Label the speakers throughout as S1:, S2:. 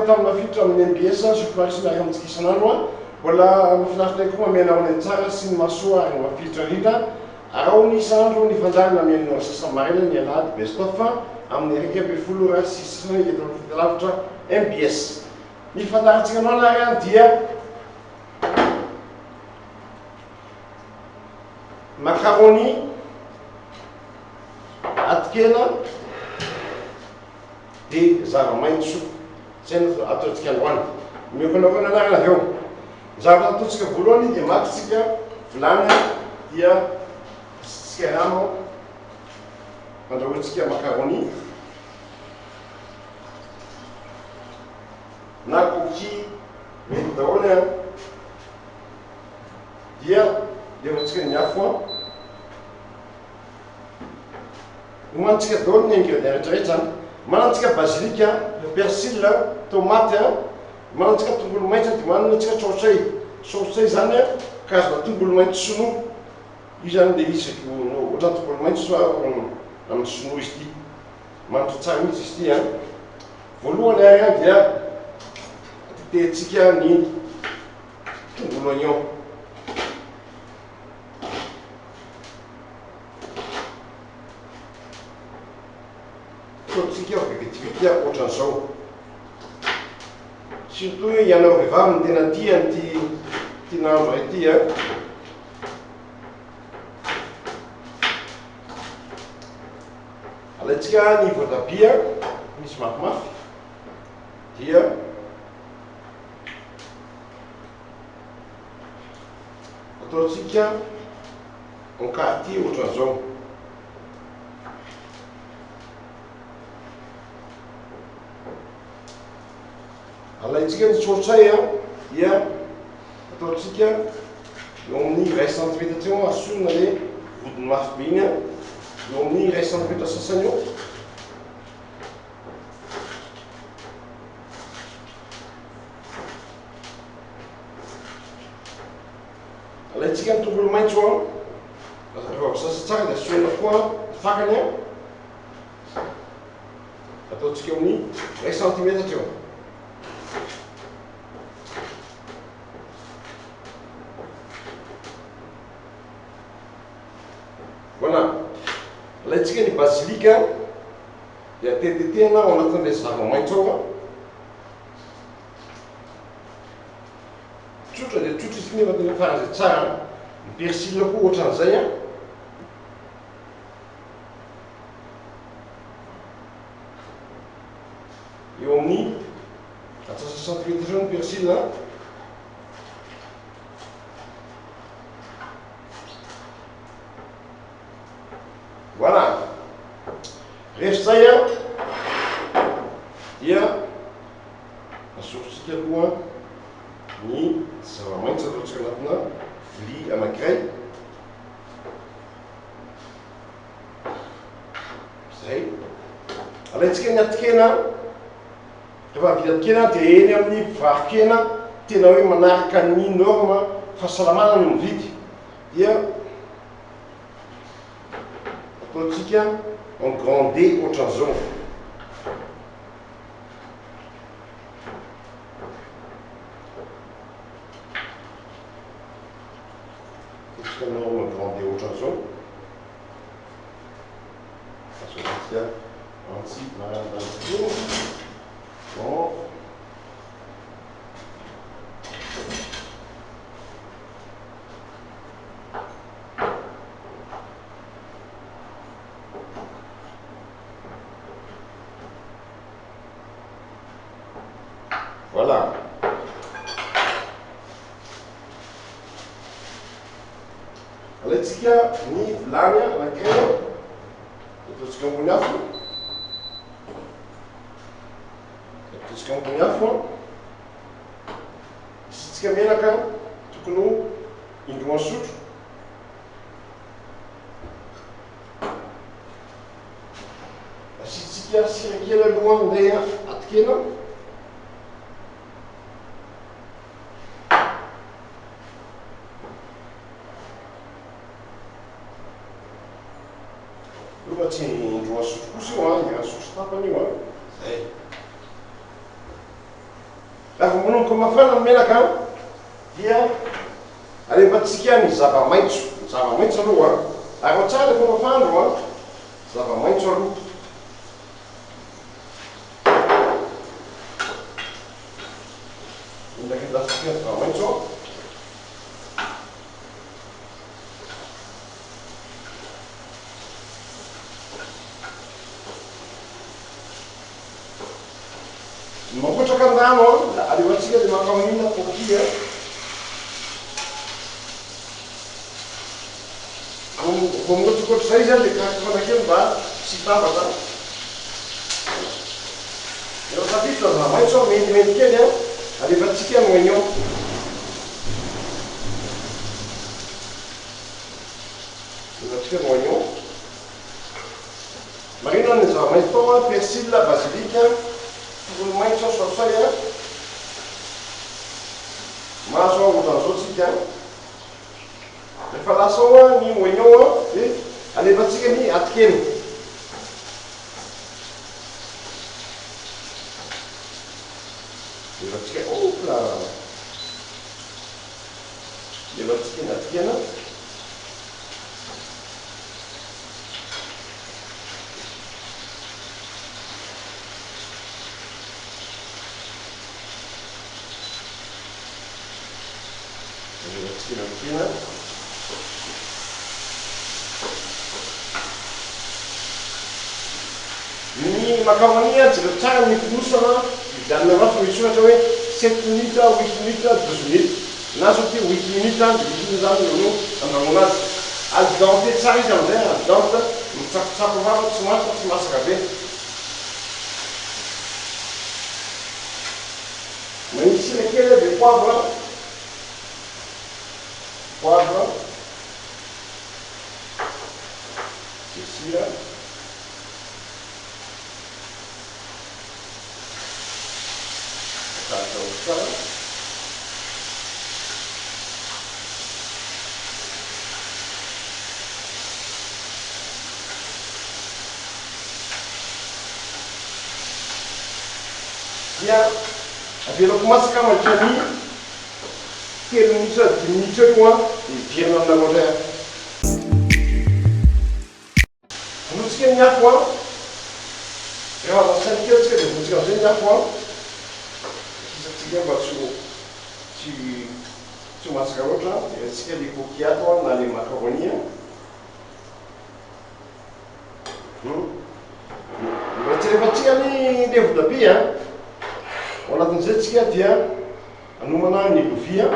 S1: tamin'ny Mafilotra amin'ny MBS surtout miaraka amintsika isan'andro mbola mahafinaritra koa mamena ho ny tsara sy ny mahasoa ary Mafilotra indrindra arao ny isan'andro ny fandarana amin'ny sasany maraina ny alahady best of amin'ny 1:06 MBS. Ny fandarantsika anao ary dia macaroni atikena dia zava-maitso zay ataontsika androany miokanao anarana avy eo zavatra ataontsika voalohany dia makitsika vilany dia tsika rano andrahoantsika macaroni na coquille mety daholo dia levantsika ny afo omantsika daholo ny ingrédients rehetrarehetra manantsika basilika, persil, tomate, manantsika tongolo maitso dia manantsika saotsay zany karazana tongolo maitso sinoa io zany dia izy ohatran'ny tongolo maitso amin'ny sinoa izy ity manitra tsara mihitsy izy ity voalohany ary dia tetentsika ny tongolo oignon tsika vetivety ohatran'izao surtout ianao vehivavy ny tena tia ty nahandro ity alaitsika ny voatabia misy mafimafy dia ataontsika enquarty ohatran'izao alaitsika ny tsotray dia ataontsika eo amin'ny 20 cm eo asorina le vodiny mafy be iny eo amin'ny 20 cm sasany eo alaitsika ny tongolo maitso rehefa sasa tsara dia asorina koa fakany ataontsika eo amin'ny 20 cm eo voilà. Alaitsika ny basilika dia tetetehana ao anatin'ilay zava-maitso ao tsotra dia tsotra izy nefa tena faran'izay tsara ny persil koa ohatran'izay eo amin'ny 60 cm eo ny persil voilà. Rehefa zay dia asoritsika aloha ny zava-maitso ataontsika anatina vilia anankiray zay alaitsika ny atikena rehefa vita atikena dia eny amin'ny varikena tena hoe manaraka ny norme fahasalamana ny mividy dia ataontsika en grande ohatran'izao ataontsika norme grande ohatran'izao asotsika antsy marandandro bon voilà. Alaitsika ny vilany anankiray ataontsika ambony afo ataontsika ambony afo isitsika menaka tokony ho indroa sotro asitsika sira kely aloha amin'ilay atikena lofa tsy indroa sotro kosa io dia sotro tapany io zay Lafa manomboka mafana ny menaka dia alefantsika ny zava-maitso. Zava-maitso aloha ary ao tsara rehefa mafandro zava-maitso aloha. Indraiky endasitsika zava-maitso makotraka andrano da alefantsika le makamonina coquille vao mihoatrokotry zay zany le karakafana mba tsy tambatra. Rehefa vita zava-maitso mendimendy kely alefantsika ny oignon. Alefantsika ny oignon. Marino ny zava-maitso tao persil, basilic, tongolo maitso, saosay mahazo ohatran'izao tsika. Rehefa lasa ao ny oignon dia alefantsika ny atikeny. Alefantsika opla alefantsika ny atikena. Ny macaroni tsy dia tsara mifonosana vidianina mafy misy ohatra hoe 7 minutes, 8 minutes, 12 minutes na sao ty 8 minutes dia 8 minutes zany no andrahoana azy. Al dente tsara izy amin'izay, al dente mitsakotsako avao tsy masaka, tsy masaka be. Manisy sira kely dia poivre, sira, tsara. Dia avelako masaka mandritra ny 3 minutes 10 minutes eo ivirana aminareo indray. Anotsika ny afo rehefa masaka kely tsika dia anotsika amin'izay ny afo isatsika mba tsy masaka loatra dia atsika le coquille ato na le macaroni. Mba tsy rehefatsika ny levo-dabia ao anatin'izay tsika dia anomana ny lovia.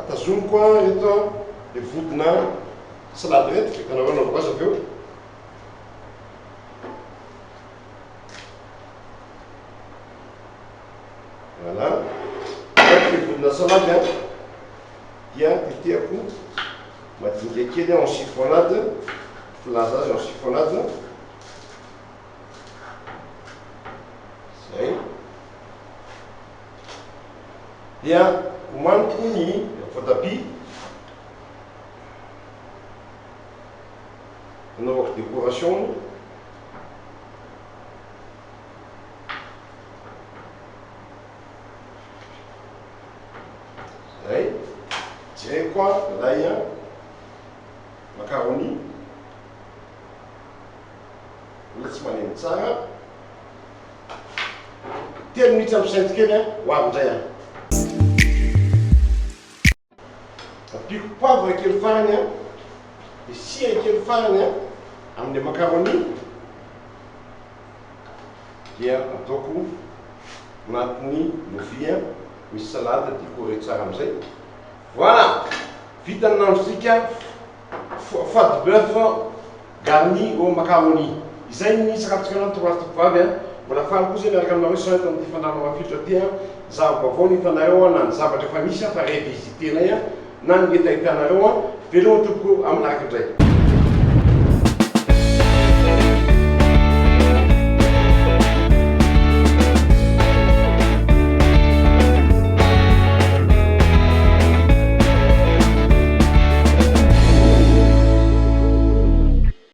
S1: Tazomiko reto le vodina salady reto fanaovana voankazo avy eo. Voilà. Le vodina salady dia tetehako madinika kely en chiffonnade, filaza azy en chiffonnade. Zay. Dia omaniko ny voatabia. Anaovako décoration. Zay. Jereko lay macaroni. Mbola tsy maneno tsara. 3 minutes amin'ny sainty kely ho avindray Apiko poivre kely farany dia sira kely farany amin'ny macaroni dia ataoko anatin'ny lovia misy salade décoré tsara amin'izay. Voilà, vita ny nandrosika foie de bœuf garni au macaroni. Izay ny sakafo anao toratoko vavy mbola faly kosa miaraka aminareo sy eto amin'ny fandarana mafilotra ty zava-baovao ny hitanareo na ny zavatra efa misy fa revisitenay na ny etahitanareo velomany tompoko amin'ny araka indray.